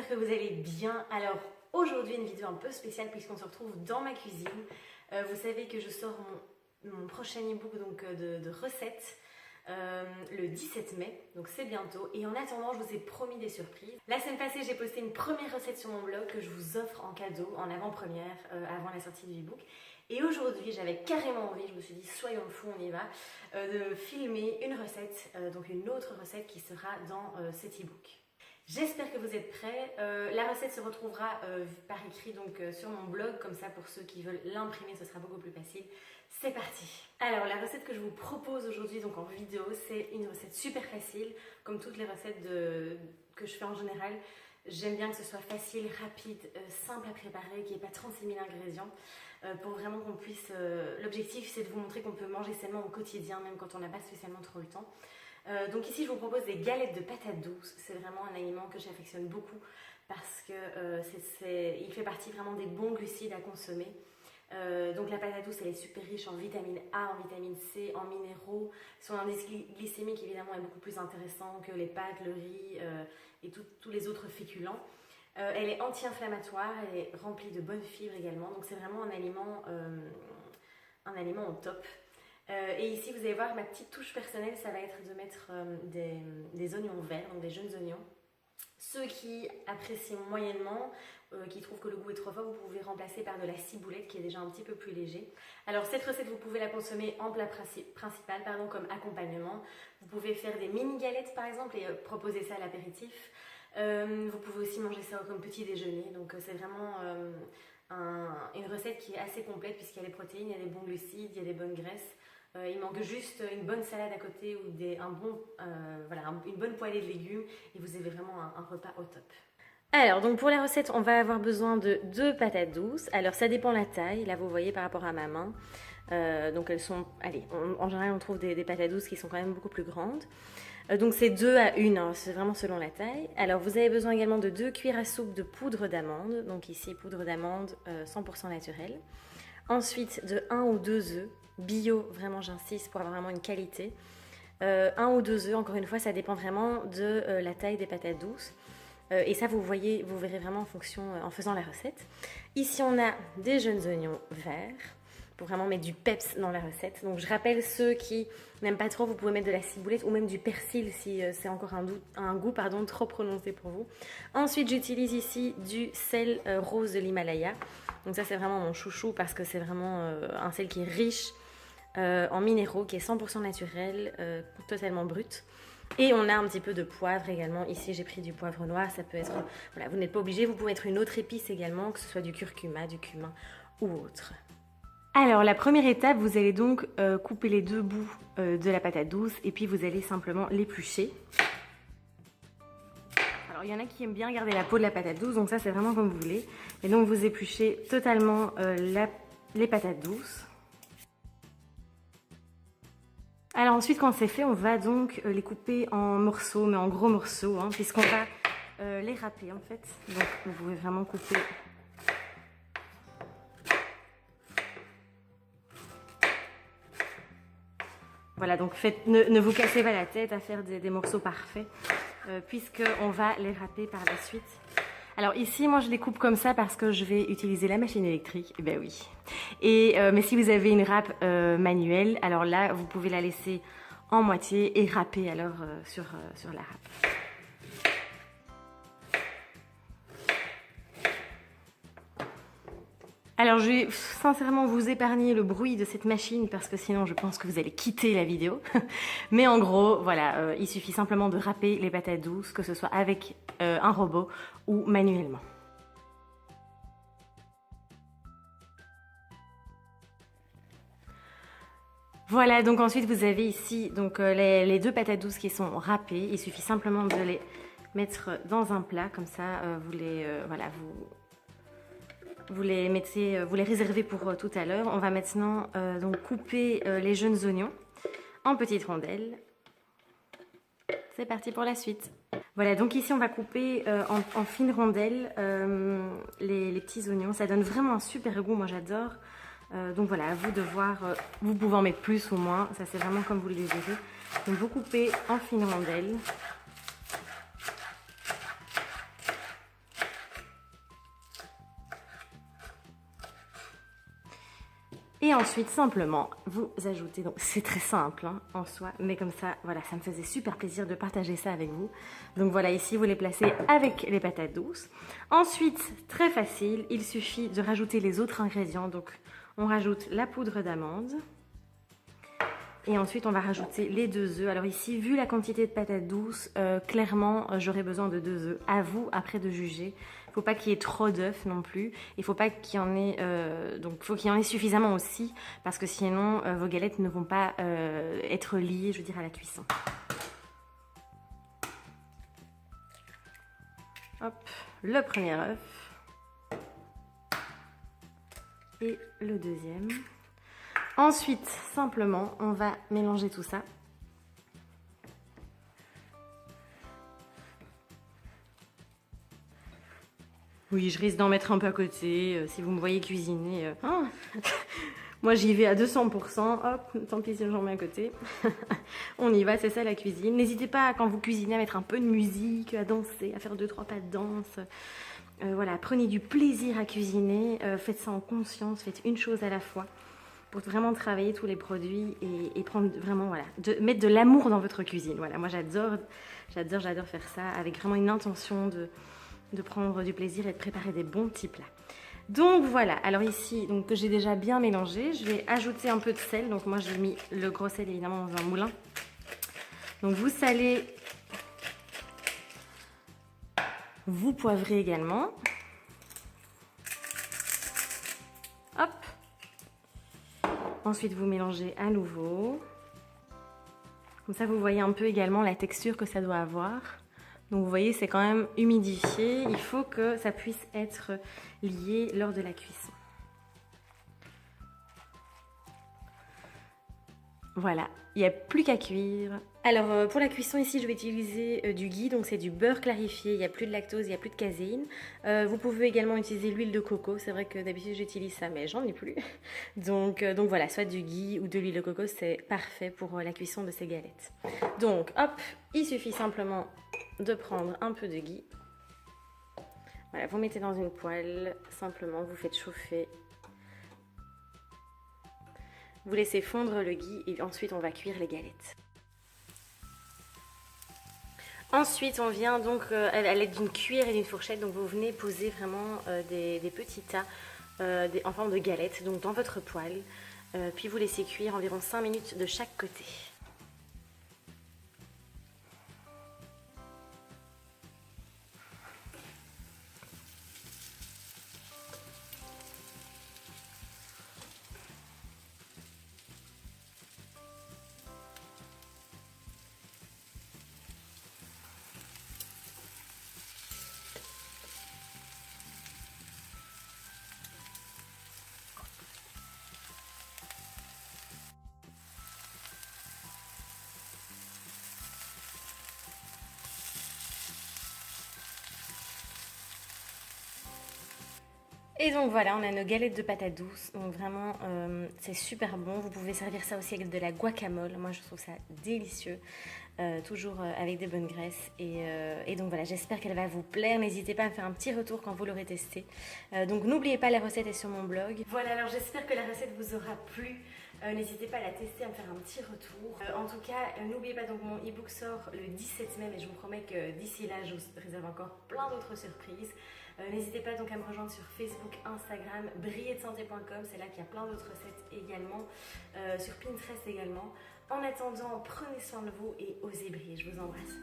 j'espère que vous allez bien. Alors aujourd'hui une vidéo un peu spéciale puisqu'on se retrouve dans ma cuisine. Vous savez que je sors mon prochain e-book de recettes le 17 mai, donc c'est bientôt. Et en attendant, je vous ai promis des surprises. La semaine passée, j'ai posté une première recette sur mon blog que je vous offre en cadeau, en avant-première, avant la sortie du e-book. Et aujourd'hui, j'avais carrément envie, je me suis dit soyons fous, on y va, de filmer une recette, donc une autre recette qui sera dans cet e-book. J'espère que vous êtes prêts. La recette se retrouvera par écrit donc sur mon blog, comme ça pour ceux qui veulent l'imprimer, ce sera beaucoup plus facile. C'est parti. Alors la recette que je vous propose aujourd'hui donc en vidéo, c'est une recette super facile, comme toutes les recettes que je fais en général. J'aime bien que ce soit facile, rapide, simple à préparer, qu'il n'y ait pas 36 000 ingrédients, pour vraiment qu'on puisse... L'objectif c'est de vous montrer qu'on peut manger sainement au quotidien, même quand on n'a pas spécialement trop le temps. Donc ici je vous propose des galettes de patates douces. C'est vraiment un aliment que j'affectionne beaucoup parce que il fait partie vraiment des bons glucides à consommer. Donc la patate douce elle est super riche en vitamine A, en vitamine C, en minéraux. Son indice glycémique évidemment est beaucoup plus intéressant que les pâtes, le riz et tous les autres féculents. Elle est anti-inflammatoire, elle est remplie de bonnes fibres également. Donc c'est vraiment un aliment au top. Et ici vous allez voir ma petite touche personnelle, ça va être de mettre des oignons verts, donc des jeunes oignons. Ceux qui apprécient moyennement, qui trouvent que le goût est trop fort, vous pouvez remplacer par de la ciboulette qui est déjà un petit peu plus léger. Alors cette recette vous pouvez la consommer en plat principal, comme accompagnement. Vous pouvez faire des mini galettes par exemple et proposer ça à l'apéritif. Vous pouvez aussi manger ça comme petit déjeuner, donc c'est vraiment une recette qui est assez complète puisqu'il y a des protéines, il y a des bons glucides, il y a des bonnes graisses. Il manque juste une bonne salade à côté ou une bonne poêlée de légumes et vous avez vraiment un repas au top. Alors donc pour la recette on va avoir besoin de 2 patates douces. Alors ça dépend la taille, là vous voyez par rapport à ma main. Donc elles sont, en général on trouve des patates douces qui sont quand même beaucoup plus grandes. Donc c'est 2 à 1, hein, c'est vraiment selon la taille. Alors vous avez besoin également de 2 cuillères à soupe de poudre d'amande. Donc ici poudre d'amande 100% naturelle. Ensuite de 1 ou 2 œufs. Bio, vraiment j'insiste pour avoir vraiment une qualité. 1 ou 2 œufs, encore une fois, ça dépend vraiment de la taille des patates douces. Et ça, vous verrez vraiment en faisant la recette. Ici, on a des jeunes oignons verts pour vraiment mettre du peps dans la recette. Donc, je rappelle ceux qui n'aiment pas trop, vous pouvez mettre de la ciboulette ou même du persil si c'est encore un goût trop prononcé pour vous. Ensuite, j'utilise ici du sel rose de l'Himalaya. Donc ça, c'est vraiment mon chouchou parce que c'est vraiment un sel qui est riche en minéraux, qui est 100% naturel, totalement brut. Et on a un petit peu de poivre également. Ici, j'ai pris du poivre noir. Ça peut être, voilà, vous n'êtes pas obligé. Vous pouvez mettre une autre épice également, que ce soit du curcuma, du cumin ou autre. Alors, la première étape, vous allez donc couper les 2 bouts de la patate douce et puis vous allez simplement l'éplucher. Alors, il y en a qui aiment bien garder la peau de la patate douce, donc ça, c'est vraiment comme vous voulez. Et donc, vous épluchez totalement les patates douces. Alors ensuite, quand c'est fait, on va donc les couper en morceaux, mais en gros morceaux, hein, puisqu'on va les râper en fait. Donc vous pouvez vraiment couper. Voilà, donc ne vous cassez pas la tête à faire des morceaux parfaits, puisqu'on va les râper par la suite. Alors ici, moi je les coupe comme ça parce que je vais utiliser la machine électrique. Eh ben oui. Mais si vous avez une râpe manuelle, alors là, vous pouvez la laisser en moitié et râper alors sur la râpe. Alors je vais sincèrement vous épargner le bruit de cette machine parce que sinon je pense que vous allez quitter la vidéo. Mais en gros, voilà, il suffit simplement de râper les patates douces, que ce soit avec un robot ou manuellement. Voilà, donc ensuite vous avez ici donc, les 2 patates douces qui sont râpées. Il suffit simplement de les mettre dans un plat, comme ça vous les réservez pour tout à l'heure. On va maintenant donc couper les jeunes oignons en petites rondelles. C'est parti pour la suite. Voilà, donc ici on va couper en fines rondelles les petits oignons. Ça donne vraiment un super goût, moi j'adore. Donc voilà, à vous de voir, vous pouvez en mettre plus ou moins, ça c'est vraiment comme vous le désirez. Donc vous coupez en fines rondelles. Et ensuite, simplement, vous ajoutez, donc c'est très simple hein, en soi, mais comme ça, voilà, ça me faisait super plaisir de partager ça avec vous. Donc voilà, ici, vous les placez avec les patates douces. Ensuite, très facile, il suffit de rajouter les autres ingrédients. Donc, on rajoute la poudre d'amande. Et ensuite, on va rajouter les 2 œufs. Alors ici, vu la quantité de patates douces, clairement, j'aurais besoin de 2 œufs. À vous, après, de juger. Il ne faut pas qu'il y ait trop d'œufs non plus. Il ne faut pas qu'il y en ait... donc, il faut qu'il y en ait suffisamment aussi. Parce que sinon, vos galettes ne vont pas être liées, je veux dire, à la cuisson. Hop, le premier œuf. Et le deuxième. Ensuite, simplement, on va mélanger tout ça. Oui, je risque d'en mettre un peu à côté, si vous me voyez cuisiner. Oh. Moi, j'y vais à 200%. Hop, tant pis si j'en mets à côté. On y va, c'est ça la cuisine. N'hésitez pas, quand vous cuisinez, à mettre un peu de musique, à danser, à faire 2-3 pas de danse. Voilà, prenez du plaisir à cuisiner. Faites ça en conscience, faites une chose à la fois. Pour vraiment travailler tous les produits et prendre vraiment, voilà, mettre de l'amour dans votre cuisine. Voilà, moi j'adore faire ça avec vraiment une intention de prendre du plaisir et de préparer des bons petits plats. Donc voilà, alors ici, donc, que j'ai déjà bien mélangé, je vais ajouter un peu de sel. Donc moi j'ai mis le gros sel évidemment dans un moulin. Donc vous salez, vous poivrez également. Hop. Ensuite, vous mélangez à nouveau. Comme ça, vous voyez un peu également la texture que ça doit avoir. Donc, vous voyez, c'est quand même humidifié. Il faut que ça puisse être lié lors de la cuisson. Voilà, il n'y a plus qu'à cuire. Alors pour la cuisson ici, je vais utiliser du ghee, donc c'est du beurre clarifié, il n'y a plus de lactose, il n'y a plus de caséine. Vous pouvez également utiliser l'huile de coco, c'est vrai que d'habitude j'utilise ça mais j'en ai plus. Donc voilà, soit du ghee ou de l'huile de coco, c'est parfait pour la cuisson de ces galettes. Donc hop, il suffit simplement de prendre un peu de ghee. Voilà, vous mettez dans une poêle, simplement vous faites chauffer. Vous laissez fondre le ghee et ensuite on va cuire les galettes. Ensuite, on vient donc à l'aide d'une cuillère et d'une fourchette, donc vous venez poser vraiment des petits tas en forme de galettes donc dans votre poêle, puis vous laissez cuire environ 5 minutes de chaque côté. Et donc voilà, on a nos galettes de patates douces, donc vraiment c'est super bon. Vous pouvez servir ça aussi avec de la guacamole, moi je trouve ça délicieux, toujours avec des bonnes graisses. Et donc voilà, j'espère qu'elle va vous plaire, n'hésitez pas à me faire un petit retour quand vous l'aurez testé. Donc n'oubliez pas, la recette est sur mon blog. Voilà, alors j'espère que la recette vous aura plu. N'hésitez pas à la tester, à me faire un petit retour. En tout cas, n'oubliez pas, donc mon e-book sort le 17 mai, mais je vous promets que d'ici là, je vous réserve encore plein d'autres surprises. N'hésitez pas donc à me rejoindre sur Facebook, Instagram, brillettesante.com, c'est là qu'il y a plein d'autres recettes également, sur Pinterest également. En attendant, prenez soin de vous et osez briller, je vous embrasse.